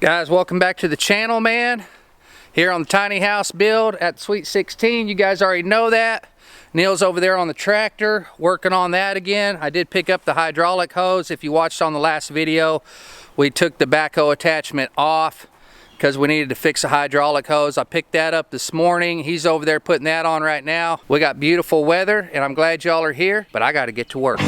Guys, welcome back to the channel, man. Here on the tiny house build at Sweet 16. You guys already know that. Neil's over there on the tractor working on that again. I did pick up the hydraulic hose. If you watched on the last video, we took the backhoe attachment off because we needed to fix a hydraulic hose. I picked that up this morning. He's over there putting that on right now. We got beautiful weather and I'm glad y'all are here, but I got to get to work.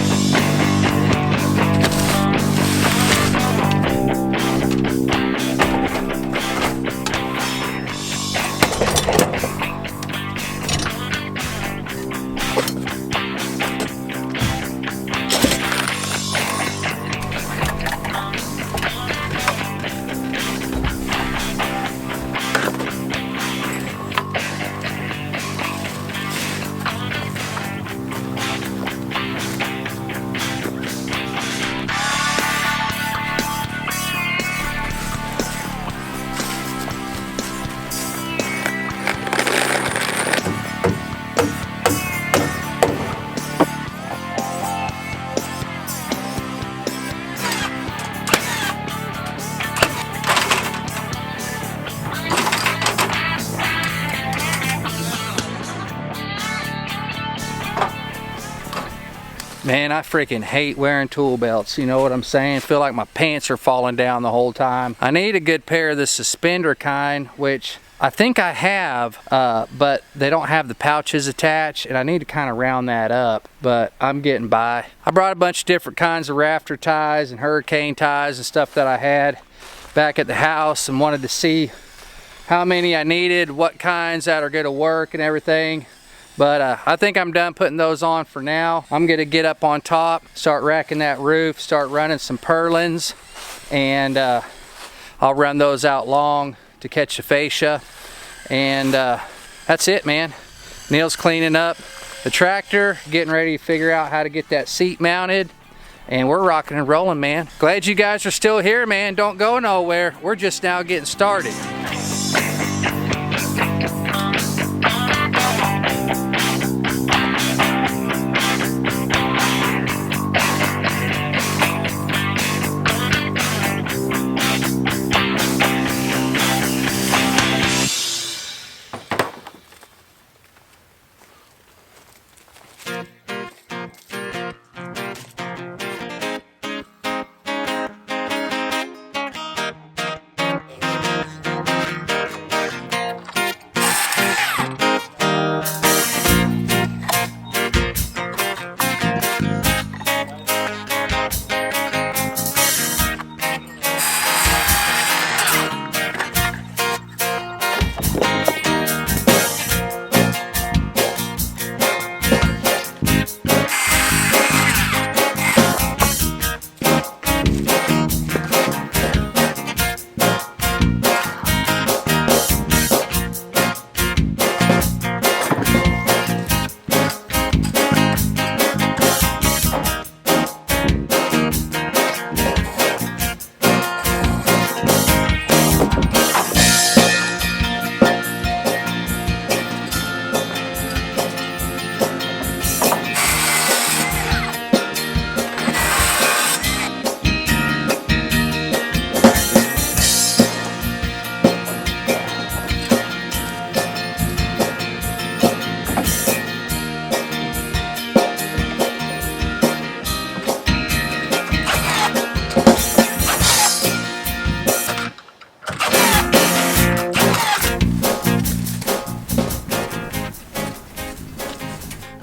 Man, I freaking hate wearing tool belts, you know what I'm saying? Feel like my pants are falling down the whole time. I need a good pair of the suspender kind, which I think I have, but they don't have the pouches attached, and I need to kind of round that up, but I'm getting by. I brought a bunch of different kinds of rafter ties and hurricane ties and stuff that I had back at the house and wanted to see how many I needed, what kinds that are gonna work and everything. But I think I'm done putting those on for now. I'm gonna get up on top, start racking that roof, start running some purlins, and I'll run those out long to catch the fascia. And that's it, man. Neil's cleaning up the tractor, getting ready to figure out how to get that seat mounted, and we're rocking and rolling, man. Glad you guys are still here, man. Don't go nowhere. We're just now getting started.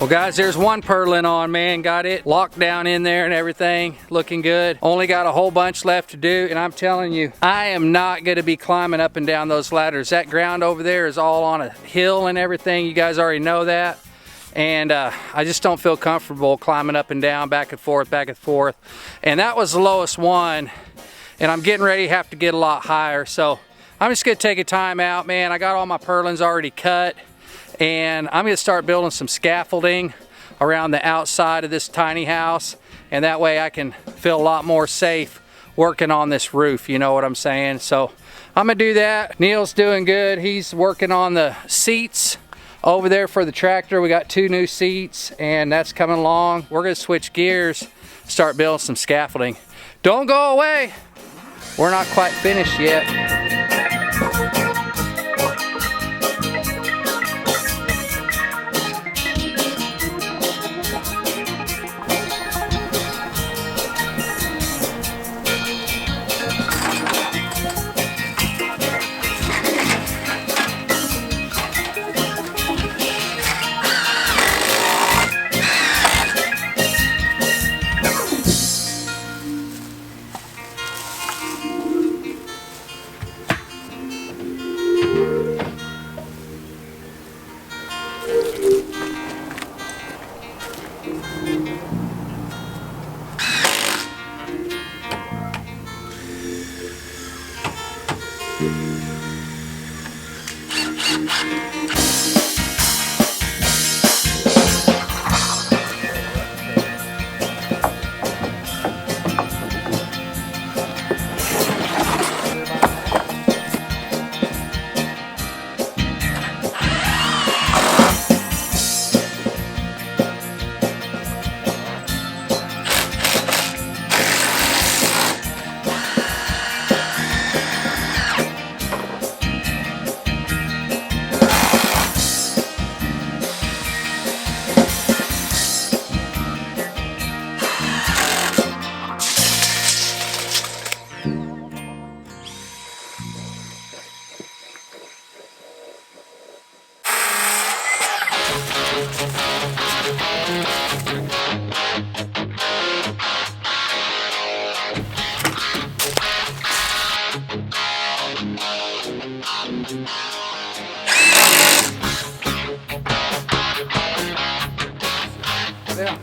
Well guys, there's one purlin on, man. Got it locked down in there and everything, looking good. Only got a whole bunch left to do, and I'm telling you, I am not gonna be climbing up and down those ladders. That ground over there is all on a hill and everything. You guys already know that. And I just don't feel comfortable climbing up and down, back and forth, back and forth. And that was the lowest one, and I'm getting ready to have to get a lot higher. So I'm just gonna take a time out, man. I got all my purlins already cut, and I'm gonna start building some scaffolding around the outside of this tiny house, and that way I can feel a lot more safe working on this roof, you know what I'm saying? So I'm gonna do that. Neil's doing good. He's working on the seats over there for the tractor. We got 2 new seats, and that's coming along. We're gonna switch gears, start building some scaffolding. Don't go away. we're not quite finished yet. Yeah.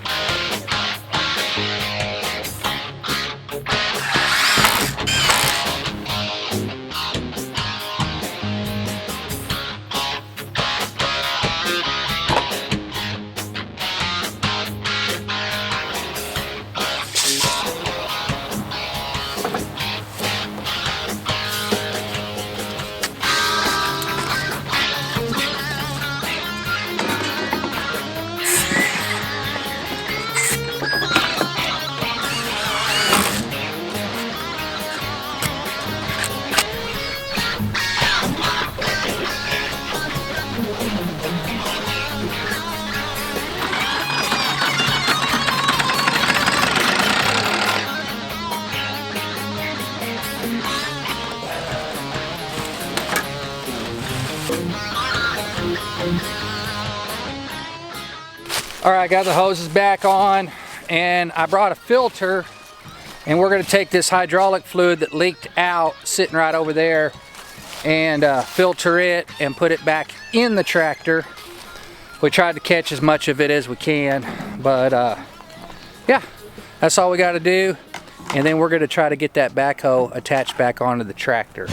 All right, got the hoses back on, and I brought a filter, and we're going to take this hydraulic fluid that leaked out sitting right over there and filter it and put it back in the tractor. We tried to catch as much of it as we can, but yeah, that's all we got to do. And then we're going to try to get that backhoe attached back onto the tractor.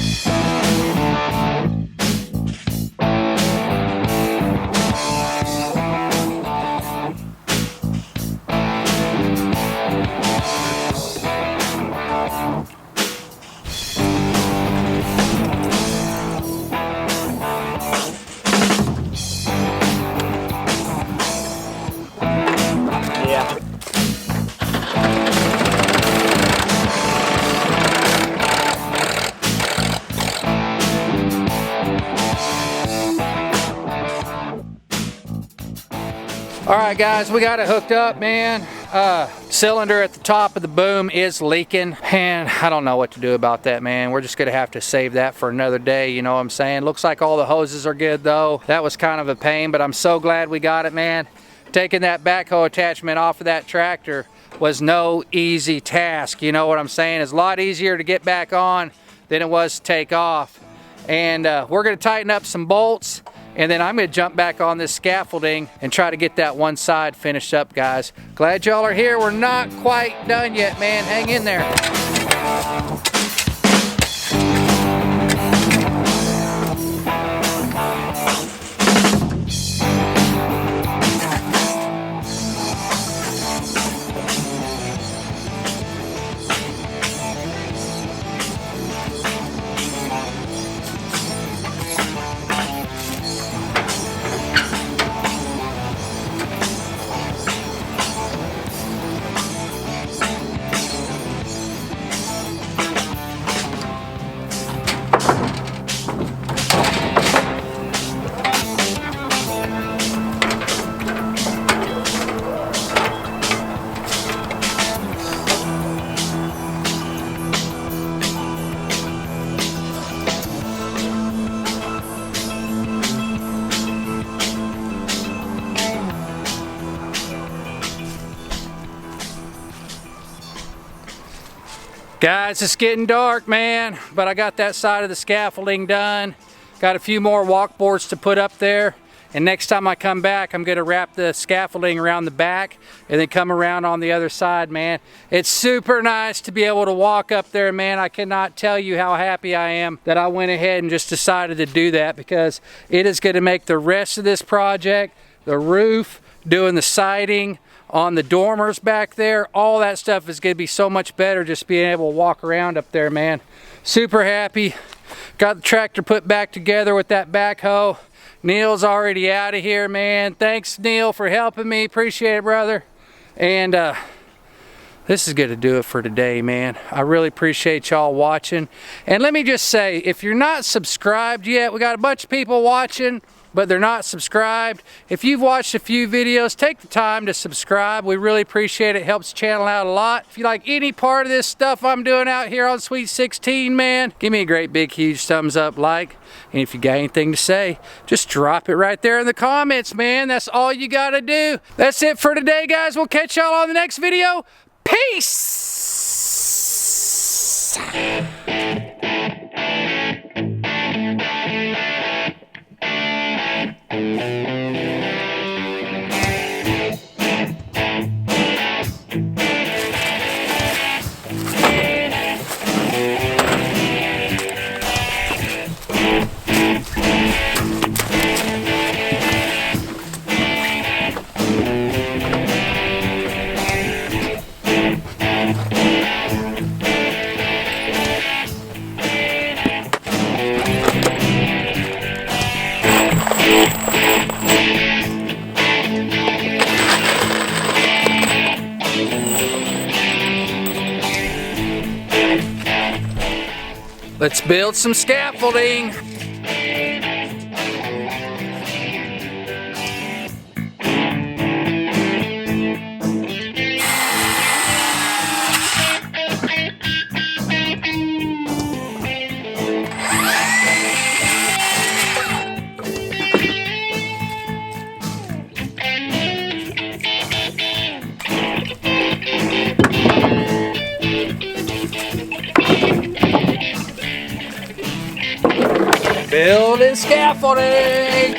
All right, guys, we got it hooked up, man. Cylinder at the top of the boom is leaking, and I don't know what to do about that, man. We're just gonna have to save that for another day, you know what I'm saying? Looks like all the hoses are good though. That was kind of a pain, but I'm so glad we got it, man. Taking that backhoe attachment off of that tractor was no easy task, you know what I'm saying? It's a lot easier to get back on than it was to take off. And we're gonna tighten up some bolts, and then I'm gonna jump back on this scaffolding and try to get that one side finished up, guys. Glad y'all are here. We're not quite done yet, man. Hang in there. Guys, it's getting dark, man, but I got that side of the scaffolding done. Got a few more walk boards to put up there. And next time I come back, I'm gonna wrap the scaffolding around the back and then come around on the other side, man. It's super nice to be able to walk up there, man. I cannot tell you how happy I am that I went ahead and just decided to do that, because it is gonna make the rest of this project, the roof, doing the siding, on the dormers back there, all that stuff is going to be so much better just being able to walk around up there, man. Super happy. Got the tractor put back together with that backhoe. Neil's already out of here, man. Thanks, Neil, for helping me. Appreciate it, brother. And this is going to do it for today, man. I really appreciate y'all watching. And let me just say, if you're not subscribed yet, we got a bunch of people watching, but they're not subscribed. If you've watched a few videos, take the time to subscribe. We really appreciate it. It helps the channel out a lot. If you like any part of this stuff I'm doing out here on Sweet 16, man, give me a great big huge thumbs up, like. And if you got anything to say, just drop it right there in the comments, man. That's all you gotta do. That's it for today, guys. We'll catch y'all on the next video. Peace! Let's build some scaffolding. Building scaffolding.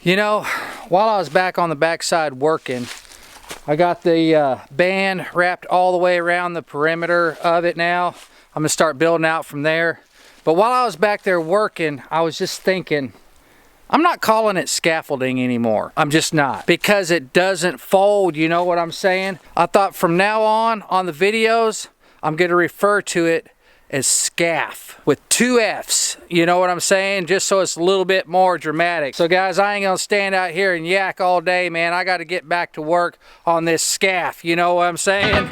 You know, while I was back on the backside working, I got the band wrapped all the way around the perimeter of it now. I'm gonna start building out from there. But while I was back there working, I was just thinking, I'm not calling it scaffolding anymore. I'm just not, because it doesn't fold, you know what I'm saying? I thought from now on the videos, I'm gonna refer to it as scaff with 2 F's, you know what I'm saying? Just so it's a little bit more dramatic. So guys, I ain't gonna stand out here and yak all day, man. I gotta get back to work on this scaff, you know what I'm saying?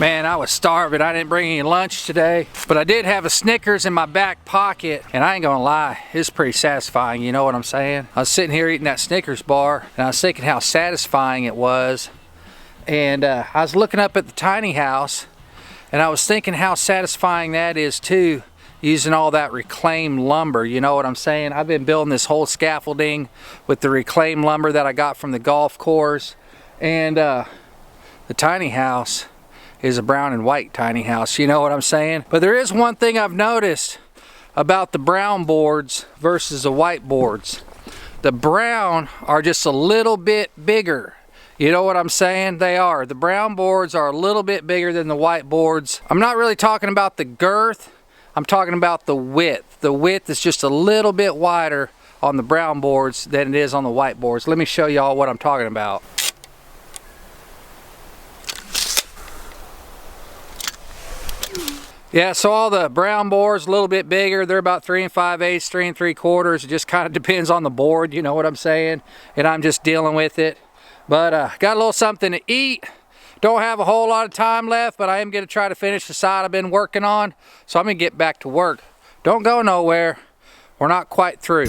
Man, I was starving. I didn't bring any lunch today, but I did have a Snickers in my back pocket, and I ain't gonna lie, it's pretty satisfying, you know what I'm saying? I was sitting here eating that Snickers bar, and I was thinking how satisfying it was, and I was looking up at the tiny house, and I was thinking how satisfying that is too, using all that reclaimed lumber, you know what I'm saying? I've been building this whole scaffolding with the reclaimed lumber that I got from the golf course, and the tiny house is a brown and white tiny house, you know what I'm saying? But there is one thing I've noticed about the brown boards versus the white boards. The brown are just a little bit bigger. You know what I'm saying? They are. The brown boards are a little bit bigger than the white boards. I'm not really talking about the girth, I'm talking about the width. The width is just a little bit wider on the brown boards than it is on the white boards. Let me show y'all what I'm talking about. Yeah, so all the brown boards a little bit bigger. They're about 3 5/8, 3 3/4. It just kind of depends on the board, you know what I'm saying? And I'm just dealing with it. But got a little something to eat. Don't have a whole lot of time left, but I am gonna try to finish the side I've been working on. So I'm gonna get back to work. Don't go nowhere. We're not quite through.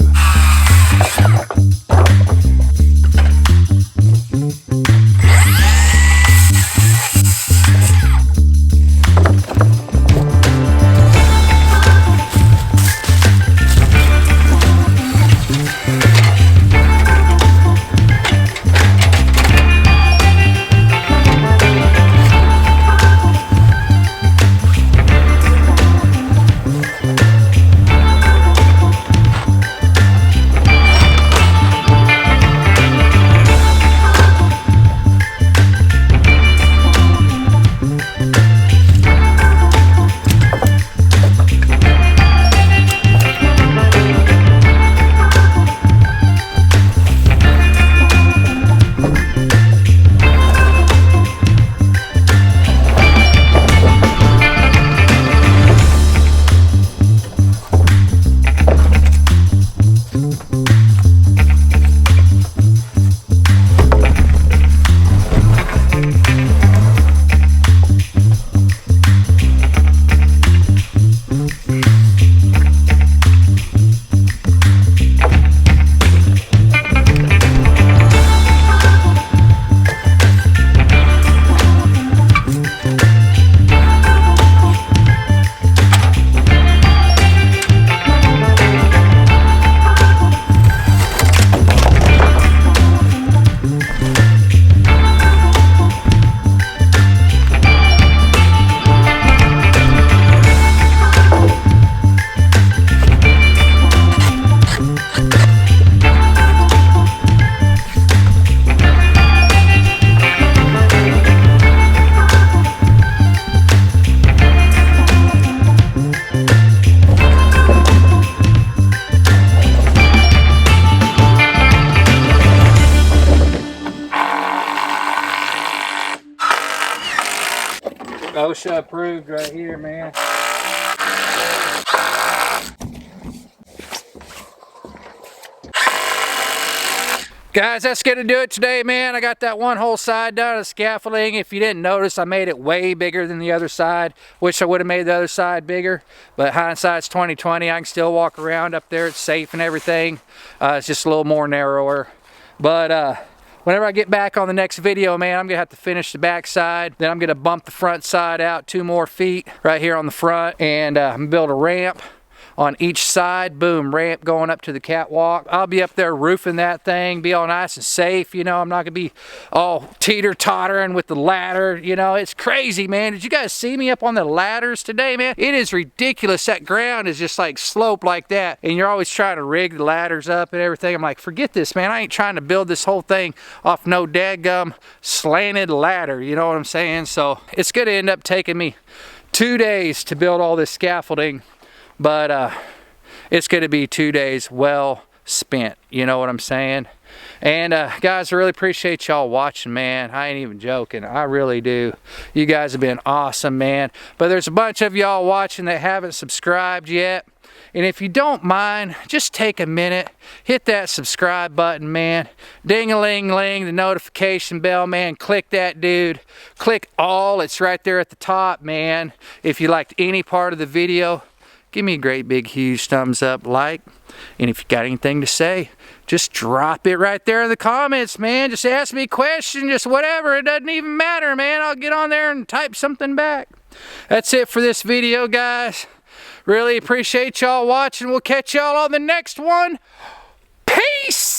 OSHA approved right here, man. Guys, that's gonna do it today, man. I got that one whole side done of scaffolding. If you didn't notice, I made it way bigger than the other side. Wish I would have made the other side bigger, but hindsight's 20/20. I can still walk around up there. It's safe and everything. It's just a little more narrower. But whenever I get back on the next video, man, I'm gonna have to finish the back side. Then I'm gonna bump the front side out 2 more feet right here on the front, and I'm gonna build a ramp on each side. Boom, ramp going up to the catwalk. I'll be up there roofing that thing, be all nice and safe, you know. I'm not gonna be all teeter-tottering with the ladder, you know. It's crazy, man. Did you guys see me up on the ladders today, man? It is ridiculous. That ground is just like slope like that, and you're always trying to rig the ladders up and everything. I'm like, forget this, man. I ain't trying to build this whole thing off no dadgum slanted ladder, you know what I'm saying? So it's gonna end up taking me 2 days to build all this scaffolding, but it's gonna be 2 days well spent, you know what I'm saying? And guys, I really appreciate y'all watching, man. I ain't even joking. I really do. You guys have been awesome, man. But there's a bunch of y'all watching that haven't subscribed yet. And if you don't mind, just take a minute, hit that subscribe button, man. Ding-a-ling-ling, the notification bell, man. Click that, dude. Click all. It's right there at the top, man. If you liked any part of the video, give me a great big huge thumbs up, like. And if you got anything to say, just drop it right there in the comments, man. Just ask me a question, just whatever. It doesn't even matter, man. I'll get on there and type something back. That's it for this video, guys. Really appreciate y'all watching. We'll catch y'all on the next one. Peace!